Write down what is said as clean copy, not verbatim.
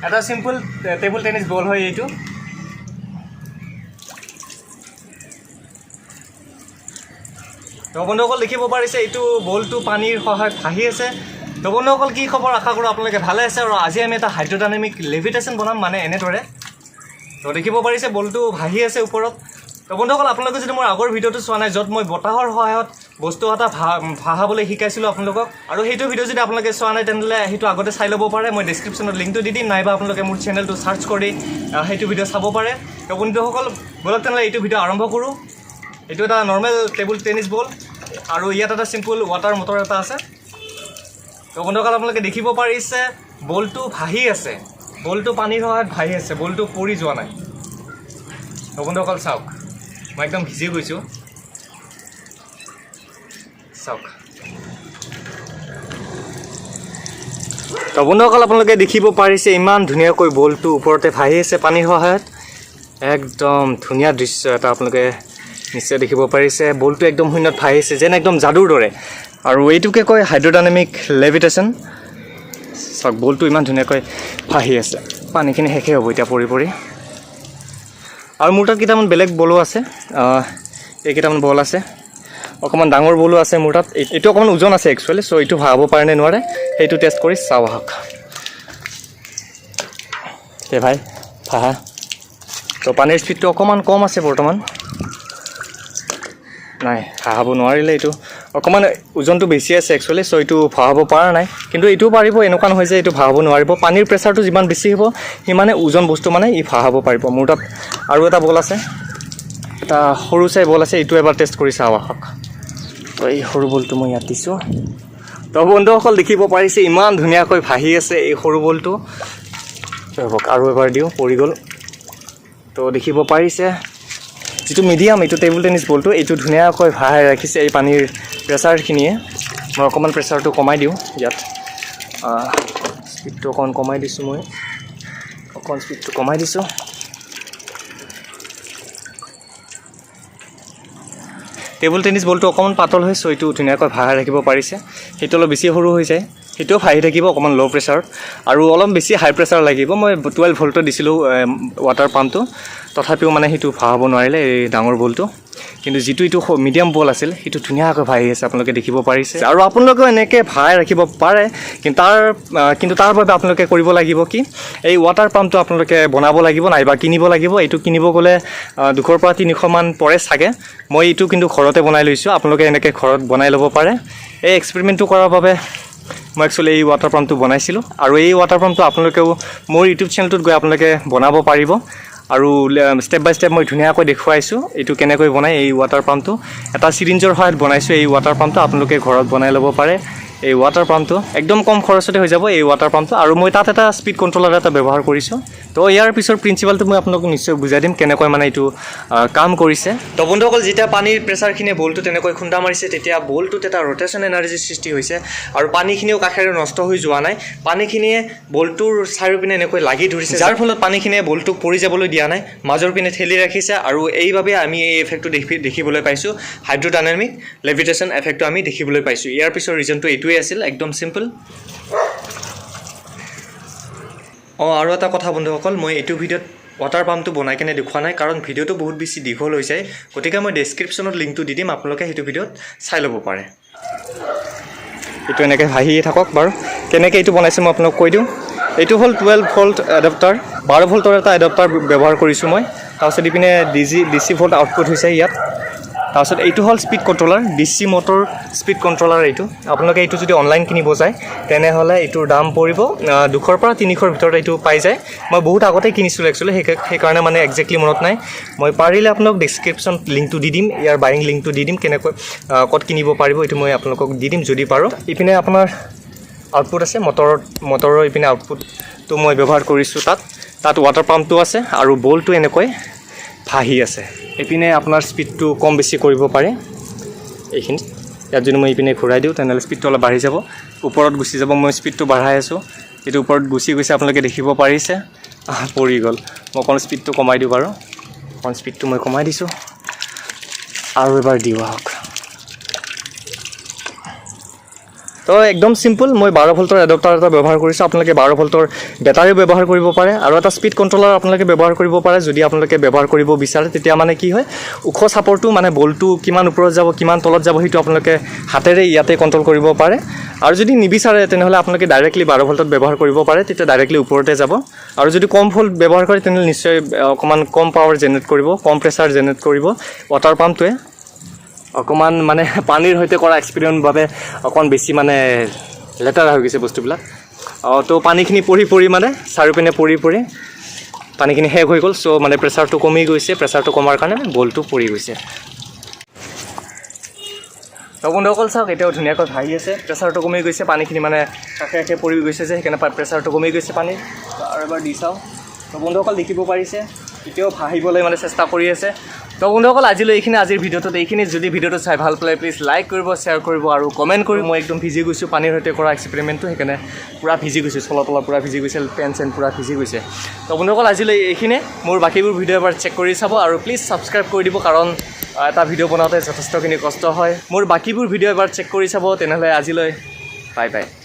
এটা simple table tennis ball হয় এইটো তো বন্ধুসকল দেখিব পাৰিছে এইটো বলটো পানীৰ সহায়ত ভাহি আছে তো বন্ধুসকল কি খবৰ আশা কৰোঁ আপোনালোকে ভালে আছে আৰু আজি আমি এটা হাইড্ৰডাইনামিক লেভিটেশ্যন বনাম মানে এনেদৰে তো দেখিব পাৰিছে বলটো ভাহি আছে ওপৰত তো বন্ধুসকল আপোনালোকে যদি মোৰ আগৰ ভিডিঅ'টো চোৱা নাই য'ত মই বতাহৰ সহায়ত বস্তু এটা ভাহাবলৈ শিকাইছিলোঁ আপোনালোকক আৰু সেইটো ভিডিঅ' যদি আপোনালোকে চোৱা নাই তেনেহ'লে সেইটো আগতে চাই ল'ব পাৰে মই ডেছক্ৰিপশ্যনত লিংকটো দি দিম নাইবা আপোনালোকে মোৰ চেনেলটো চাৰ্চ কৰি সেইটো ভিডিঅ' চাব পাৰে তো বন্ধুসকল বলক তেনেহ'লে এইটো ভিডিঅ' আৰম্ভ কৰোঁ এইটো এটা নৰ্মেল টেবুল টেনিছ বল আৰু ইয়াত এটা চিম্পল ৱাটাৰ মটৰ এটা আছে তো বন্ধুসকল আপোনালোকে দেখিব পাৰিছে বলটো ভাহি আছে বলটো পানীৰ সহায়ত ভাহি আছে বলটো পৰি যোৱা নাই তো বন্ধুসকল চাওক মই একদম ভিজি গৈছোঁ চাওক তো বন্ধুসকল আপোনালোকে দেখিব পাৰিছে ইমান ধুনীয়াকৈ বলটো ওপৰতে ভাহি আছে পানীৰ সহায়ত একদম ধুনীয়া দৃশ্য এটা আপোনালোকে নিশ্চয় দেখিব পাৰিছে বলটো একদম শূন্যত ভাহি আছে যেন একদম যাদুৰ দৰে আৰু এইটোকে কয় হাইড্ৰডাইনামিক লেভিটেশ্যন চাওক বলটো ইমান ধুনীয়াকৈ ভাহি আছে পানীখিনি শেষেই হ'ব এতিয়া পৰি পৰি আৰু মোৰ তাত কেইটামান বেলেগ বলো আছে এইকেইটামান বল আছে অকণমান ডাঙৰ বলো আছে মোৰ তাত এইটো অকণমান ওজন আছে একচুৱেলি চ' এইটো ভাহাব পাৰে নে নোৱাৰে সেইটো টেষ্ট কৰি চাওঁ আহক এই ভাই ভাহা তো পানীৰ স্পীডটো অকণমান কম আছে বৰ্তমান নাই ভাহাব নোৱাৰিলে এইটো অকণমান ওজনটো বেছি আছে একচুৱেলি চ' এইটো ভাহাব পৰা নাই কিন্তু এইটোও পাৰিব এনেকুৱা নহয় যে এইটো ভাহাব নোৱাৰিব পানীৰ প্ৰেছাৰটো যিমান বেছি হ'ব সিমানে ওজন বস্তু মানে ই ভাহাব পাৰিব মোৰ তাত আৰু এটা বল আছে এটা সৰু চাই বল আছে এইটো এবাৰ টেষ্ট কৰি চাওঁ আহক তো এই সৰু বলটো মই ইয়াত দিছোঁ তো বন্ধুসকল দেখিব পাৰিছে ইমান ধুনীয়াকৈ ভাহি আছে এই সৰু বলটো আৰু এবাৰ দিওঁ পৰি গ'ল তো দেখিব পাৰিছে যিটো মিডিয়াম এইটো টেবুল টেনিছ বলটো এইটো ধুনীয়াকৈ ভাহাই ৰাখিছে এই পানীৰ প্ৰেছাৰখিনিয়ে মই অকণমান প্ৰেছাৰটো কমাই দিওঁ ইয়াত স্পীডটো অকণমান কমাই দিছোঁ মই অকণমান স্পীডটো কমাই দিছোঁ টেবুল টেনিছ বলটো অকণমান পাতল হয় চ' এইটো ধুনীয়াকৈ ভাহাই ৰাখিব পাৰিছে সেইটো অলপ বেছি সৰু হৈ যায় সেইটোও ভাহি থাকিব অকণমান ল' প্ৰেছাৰত আৰু অলপ বেছি হাই প্ৰেছাৰ লাগিব মই 12 ভল্টত দিছিলোঁ ৱাটাৰ পাম্পটো তথাপিও মানে সেইটো ভাহাব নোৱাৰিলে এই ডাঙৰ বলটো কিন্তু যিটো এইটো মিডিয়াম বল আছিল সেইটো ধুনীয়াকৈ ভাহি আছে আপোনালোকে দেখিব পাৰিছে আৰু আপোনালোকেও এনেকৈ ভাহাই ৰাখিব পাৰে কিন্তু তাৰ বাবে আপোনালোকে কৰিব লাগিব কি এই ৱাটাৰ পাম্পটো আপোনালোকে বনাব লাগিব নাইবা কিনিব লাগিব এইটো কিনিব গ'লে 200 পৰা 300 মান পৰে চাগে মই এইটো কিন্তু ঘৰতে বনাই লৈছোঁ আপোনালোকে এনেকৈ ঘৰত বনাই ল'ব পাৰে এই এক্সপেৰিমেণ্টটো কৰাৰ বাবে মই একচুৱেলি এই ৱাটাৰ পাম্পটো বনাইছিলোঁ আৰু এই ৱাটাৰ পাম্পটো আপোনালোকেও মোৰ ইউটিউব চেনেলটোত গৈ আপোনালোকে বনাব পাৰিব আৰু ষ্টেপ বাই ষ্টেপ মই ধুনীয়াকৈ দেখুৱাইছোঁ এইটো কেনেকৈ বনাই এই ৱাটাৰ পাম্পটো এটা চিৰিঞ্জৰ সহায়ত বনাইছোঁ এই ৱাটাৰ পাম্পটো আপোনালোকে ঘৰত বনাই ল'ব পাৰে এই ৱাটাৰ পাম্পটো একদম কম খৰচতে হৈ যাব এই ৱাটাৰ পাম্পটো আৰু মই তাত এটা স্পীড কণ্ট্ৰলাৰ এটা ব্যৱহাৰ কৰিছোঁ তো ইয়াৰ পিছৰ প্ৰিন্সিপালটো মই আপোনালোকক নিশ্চয় বুজাই দিম কেনেকৈ মানে এইটো কাম কৰিছে তো বন্ধুসকল যেতিয়া পানীৰ প্ৰেছাৰখিনিয়ে বলটো তেনেকৈ খুন্দা মাৰিছে তেতিয়া বলটোত এটা ৰ'টেশ্যন এনাৰ্জি সৃষ্টি হৈছে আৰু পানীখিনিও কাষেৰে নষ্ট হৈ যোৱা নাই পানীখিনিয়ে বলটোৰ চাৰিওপিনে এনেকৈ লাগি ধৰিছে যাৰ ফলত পানীখিনিয়ে বলটোক পৰি যাবলৈ দিয়া নাই মাজৰ পিনে ঠেলি ৰাখিছে আৰু এইবাবে আমি এই এফেক্টটো দেখিবলৈ পাইছোঁ হাইড্ৰডাইনামিক লেভিটেশ্যন এফেক্টটো আমি দেখিবলৈ পাইছোঁ ইয়াৰ পিছৰ ৰিজনটো এইটোৱে আছিল একদম চিম্পল আৰু এটা কথা বন্ধুসকল মই এইটো ভিডিঅ'ত ৱাটাৰ পাম্পটো বনাই কেনে দেখুওৱা নাই কাৰণ ভিডিঅ'টো বহুত বেছি দীঘল হৈ যায় গতিকে মই ডেছক্ৰিপশ্যনত লিংকটো দি দিম আপোনালোকে সেইটো ভিডিঅ'ত চাই ল'ব পাৰে এইটো এনেকৈ ভাহিয়ে থাকক বাৰু কেনেকৈ এইটো বনাইছে মই আপোনালোক কৈ দিওঁ এইটো হ'ল 12 ভল্ট এডাপ্টাৰ 12 ভল্টৰ এটা এডাপ্টাৰ ব্যৱহাৰ কৰিছোঁ মই তাৰপিছত ইপিনে DC ভল্ট আউটপুট হৈছে ইয়াত তাৰপিছত এইটো হ'ল speed controller DC motor speed controller এইটো আপোনালোকে এইটো যদি অনলাইন কিনিব যায় তেনেহ'লে এইটোৰ দাম পৰিব 200 পৰা 300 ভিতৰত এইটো পাই যায় মই বহুত আগতে কিনিছিলোঁ একচুৱেলি সেইকাৰণে মানে একজেক্টলি মনত নাই মই পাৰিলে আপোনালোক ডেছক্ৰিপশ্যন লিংকটো দি দিম ইয়াৰ বাইং লিংকটো দি দিম কেনেকৈ ক'ত কিনিব পাৰিব এইটো মই আপোনালোকক দি দিম যদি পাৰোঁ ইপিনে আপোনাৰ আউটপুট আছে মটৰৰ ইপিনে আউটপুটটো মই ব্যৱহাৰ কৰিছোঁ তাত ৱাটাৰ পাম্পটো আছে আৰু বলটো এনেকৈ ভাহি আছে এইপিনে আপোনাৰ স্পীডটো কম বেছি কৰিব পাৰে এইখিনি ইয়াত যদি মই এইপিনে ঘূৰাই দিওঁ তেনেহ'লে স্পীডটো অলপ বাঢ়ি যাব ওপৰত গুচি যাব মই স্পীডটো বঢ়াই আছোঁ এইটো ওপৰত গুচি গৈছে আপোনালোকে দেখিব পাৰিছে পৰি গ'ল মই অকণ স্পীডটো কমাই দিওঁ বাৰু অকণ স্পীডটো মই কমাই দিছোঁ আৰু এবাৰ দিওঁ আহক তো একদম সিম্পল মই 12 ভোল্টৰ এডাপ্টাৰ এটা ব্যৱহাৰ কৰিছোঁ আপোনালোকে 12 ভোল্টৰ বেটাৰীও ব্যৱহাৰ কৰিব পাৰে আৰু এটা স্পীড কণ্ট্ৰলাৰ আপোনালোকে ব্যৱহাৰ কৰিব পাৰে যদি আপোনালোকে ব্যৱহাৰ কৰিব বিচাৰে তেতিয়া মানে কি হয় ওখ চাপৰটো মানে বলটো কিমান ওপৰত যাব কিমান তলত যাব সেইটো আপোনালোকে হাতেৰে ইয়াতে কণ্ট্ৰল কৰিব পাৰে আৰু যদি নিবিচাৰে তেনেহ'লে আপোনালোকে ডাইৰেক্টলি 12 ভোল্টত ব্যৱহাৰ কৰিব পাৰে তেতিয়া ডাইৰেক্টলি ওপৰতে যাব আৰু যদি কম ভোল্ট ব্যৱহাৰ কৰে তেনেহ'লে নিশ্চয় অকমান কম পাৱাৰ জেনেৰেট কৰিব কম প্ৰেছাৰ জেনেৰেট কৰিব ৱাটাৰ পাম্পটোৱে অকমান মানে পানীৰ হৈতে কৰা এক্সপেৰিমেন্ট বাবে অকমান বেছি মানে লেটাৰ হৈ গৈছে বস্তুবিলাক তো পানীখিনি পৰি মানে চাৰিওপিনে পৰি পানীখিনি শেষ হৈ গ'ল সো মানে প্ৰেছাৰটো কমি গৈছে প্ৰেছাৰটো কমাৰ কাৰণে বলটো পৰি গৈছে তো বন্ধুসকল চাওক এতিয়াও ধুনীয়াকৈ ভাহি আছে প্ৰেছাৰটো কমি গৈছে পানীখিনি মানে কাষে পৰি গৈছে যে সেইকাৰণে প্ৰেছাৰটো কমি গৈছে পানীৰ আৰু এবাৰ দি চাওঁ তো বন্ধুসকল দেখিব পাৰিছে এতিয়াও ভাহিবলৈ মানে চেষ্টা কৰি আছে তো বন্ধুসকল আজিলৈ এইখিনি আজিৰ ভিডিঅ'টোত এইখিনি যদি ভিডিঅ'টো চাই ভাল পালে প্লিজ লাইক কৰিব শ্বেয়াৰ কৰিব আৰু কমেণ্ট কৰিব মই একদম ভিজি গৈছোঁ পানীৰ সৈতে কৰা এক্সপেৰিমেণ্টটো সেইকাৰণে পূৰা ভিজি গৈছোঁ তলত পূৰা ভিজি গৈছে পেন পূৰা ভিজি গৈছে তো বন্ধুসকল আজিলৈ এইখিনি মোৰ বাকীবোৰ ভিডিঅ' এবাৰ চেক কৰি চাব আৰু প্লিজ ছাবস্ক্ৰাইব কৰি দিব কাৰণ এটা ভিডিঅ' বনাওঁতে যথেষ্টখিনি কষ্ট হয় মোৰ বাকীবোৰ ভিডিঅ' এবাৰ চেক কৰি চাব তেনেহ'লে আজিলৈ বাই বাই